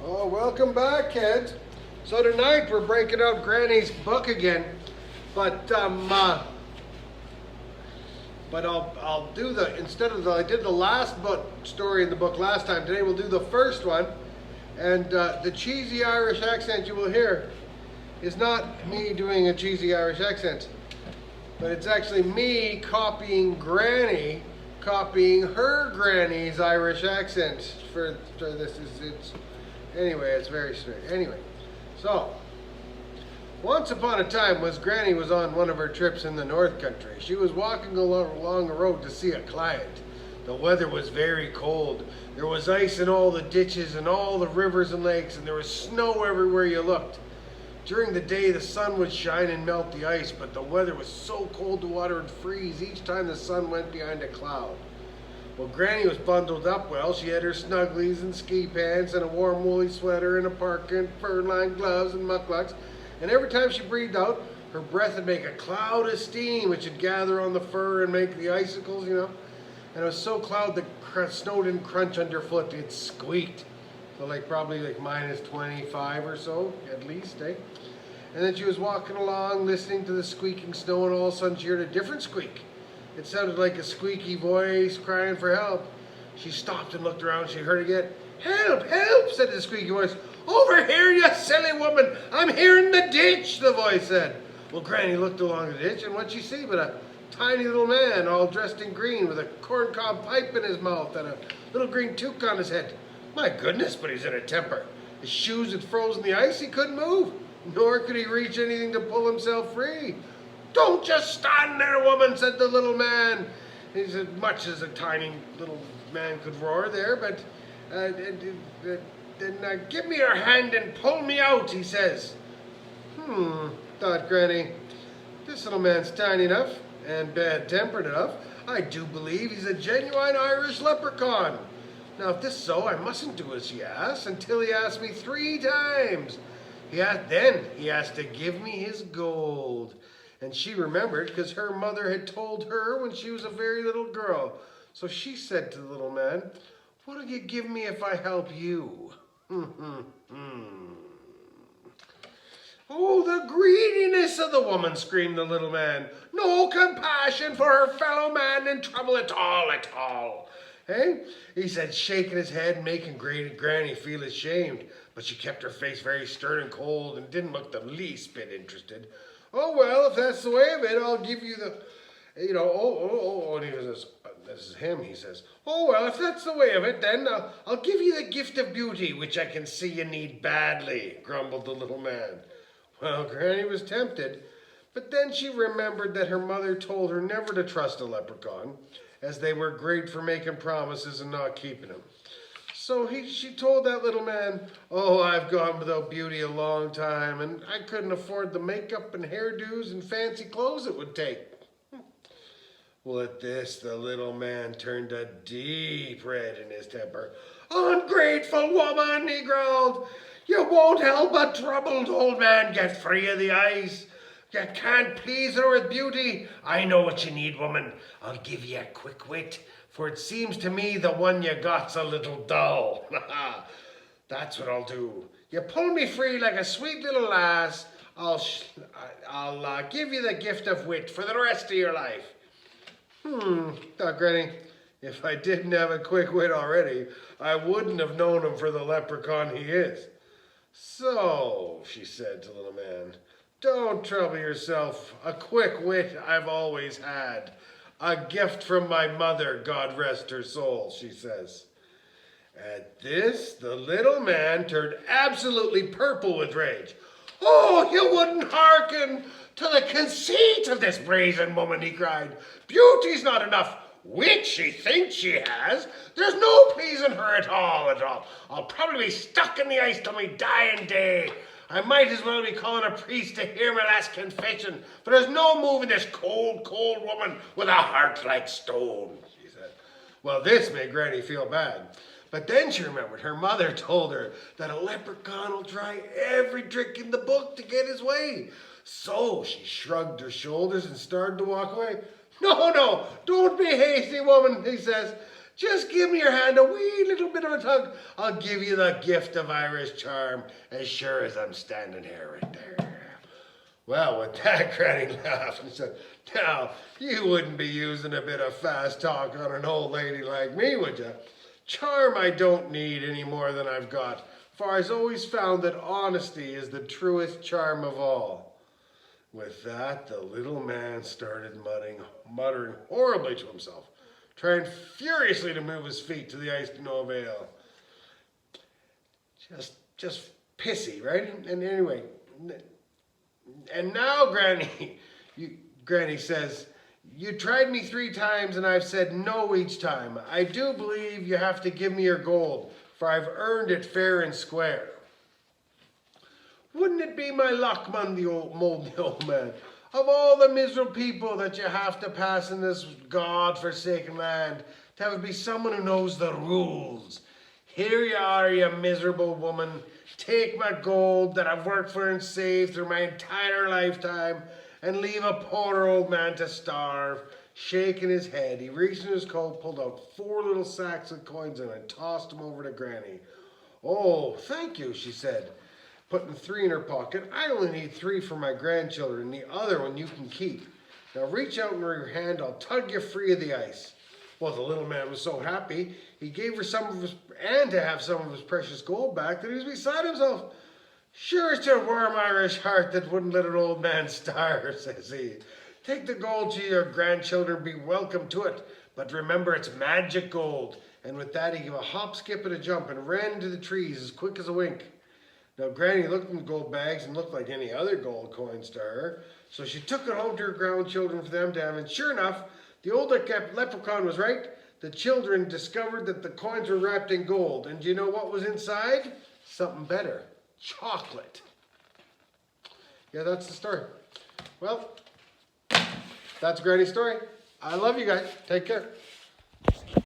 Oh, welcome back, kids. So tonight we're breaking out Granny's book again, but I'll do the I did the last book story in the book last time. Today we'll do the first one, and the cheesy Irish accent you will hear is not me doing a cheesy Irish accent, but it's actually me copying Granny, copying her granny's Irish accent for this. Anyway, it's very strange. Anyway, so once upon a time, Granny was on one of her trips in the North Country. She was walking along a road to see a client. The weather was very cold. There was ice in all the ditches and all the rivers and lakes, and there was snow everywhere you looked. During the day, the sun would shine and melt the ice, but the weather was so cold the water would freeze each time the sun went behind a cloud. Well, Granny was bundled up well. She had her snugglies and ski pants and a warm woolly sweater and a parka and fur-lined gloves and mucklucks. And every time she breathed out, her breath would make a cloud of steam which would gather on the fur and make the icicles, And it was so cloud the snow didn't crunch underfoot, it squeaked. So probably minus 25 or so, at least, eh? And then she was walking along, listening to the squeaking snow, and all of a sudden she heard a different squeak. It sounded like a squeaky voice crying for help. She stopped and looked around. She heard again, "Help, help," said the squeaky voice. "Over here, you silly woman. I'm here in the ditch," the voice said. Well, Granny looked along the ditch, and what'd she see but a tiny little man all dressed in green with a corncob pipe in his mouth and a little green toque on his head. My goodness, but he's in a temper. His shoes had frozen the ice. He couldn't move, nor could he reach anything to pull himself free. "Don't just stand there, woman," said the little man. He's as much as a tiny little man could roar there, but then give me your hand and pull me out, he says. Thought Granny. This little man's tiny enough and bad-tempered enough. I do believe he's a genuine Irish leprechaun. Now, if this is so, I mustn't do as he asks until he asks me 3 times. Then he has to give me his gold. And she remembered because her mother had told her when she was a very little girl. So she said to the little man, "What'll you give me if I help you?" "Oh, the greediness of the woman," screamed the little man. "No compassion for her fellow man in trouble at all. Hey?" he said, shaking his head and making Granny feel ashamed. But she kept her face very stern and cold and didn't look the least bit interested. "Oh, well, if that's the way of it, I'll give you the, and he says, this is him, he says, "Oh, well, if that's the way of it, then I'll give you the gift of beauty, which I can see you need badly," grumbled the little man. Well, Granny was tempted, but then she remembered that her mother told her never to trust a leprechaun, as they were great for making promises and not keeping them. So she told that little man, "Oh, I've gone without beauty a long time, and I couldn't afford the makeup and hairdos and fancy clothes it would take." Well, at this, the little man turned a deep red in his temper. "Ungrateful woman," he growled. "You won't help a troubled old man get free of the ice. You can't please her with beauty. I know what you need, woman. I'll give you a quick wit, for it seems to me the one you got's a little dull. That's what I'll do. You pull me free like a sweet little lass, I'll give you the gift of wit for the rest of your life." Thought Granny. If I didn't have a quick wit already, I wouldn't have known him for the leprechaun he is. "So," she said to the little man, "don't trouble yourself. A quick wit I've always had. A gift from my mother, God rest her soul," she says. At this, the little man turned absolutely purple with rage. "Oh, you wouldn't hearken to the conceit of this brazen woman," he cried. "Beauty's not enough. Wit she thinks she has. There's no pleasing her at all. I'll probably be stuck in the ice till my dying day. I might as well be calling a priest to hear my last confession, for there's no moving this cold, cold woman with a heart like stone," she said. Well, this made Granny feel bad. But then she remembered her mother told her that a leprechaun will try every trick in the book to get his way. So she shrugged her shoulders and started to walk away. "No, don't be hasty, woman," he says. Just give me your hand, a wee little bit of a tug. I'll give you the gift of Irish charm, as sure as I'm standing here right there. Well, with that, Granny laughed and said, now, you wouldn't be using a bit of fast talk on an old lady like me, would you? Charm I don't need any more than I've got, for I've always found that honesty is the truest charm of all. With that, the little man started muttering horribly to himself, trying furiously to move his feet to the ice to no avail. Just pissy, right? And anyway, and now, Granny says, you tried me 3 times and I've said no each time. I do believe you have to give me your gold, for I've earned it fair and square. Wouldn't it be my luck, moaned the old man, of all the miserable people that you have to pass in this God-forsaken land, to have it be someone who knows the rules. Here you are, you miserable woman. Take my gold that I've worked for and saved through my entire lifetime, and leave a poor old man to starve. Shaking his head, he reached in his coat, pulled out 4 little sacks of coins and tossed them over to Granny. Oh, thank you, she said, putting 3 in her pocket. I only need 3 for my grandchildren, the other one you can keep. Now reach out in your hand, I'll tug you free of the ice. Well, the little man was so happy, he gave her some of his, and to have some of his precious gold back, that he was beside himself. Sure, it's your warm Irish heart that wouldn't let an old man starve, says he. Take the gold to your grandchildren, be welcome to it, but remember it's magic gold. And with that, he gave a hop, skip, and a jump, and ran into the trees as quick as a wink. Now, Granny looked in the gold bags and looked like any other gold coins to her, so she took it home to her grandchildren for them to have, and sure enough, the old leprechaun was right. The children discovered that the coins were wrapped in gold, and do you know what was inside? Something better. Chocolate. Yeah, that's the story. Well, that's Granny's story. I love you guys. Take care.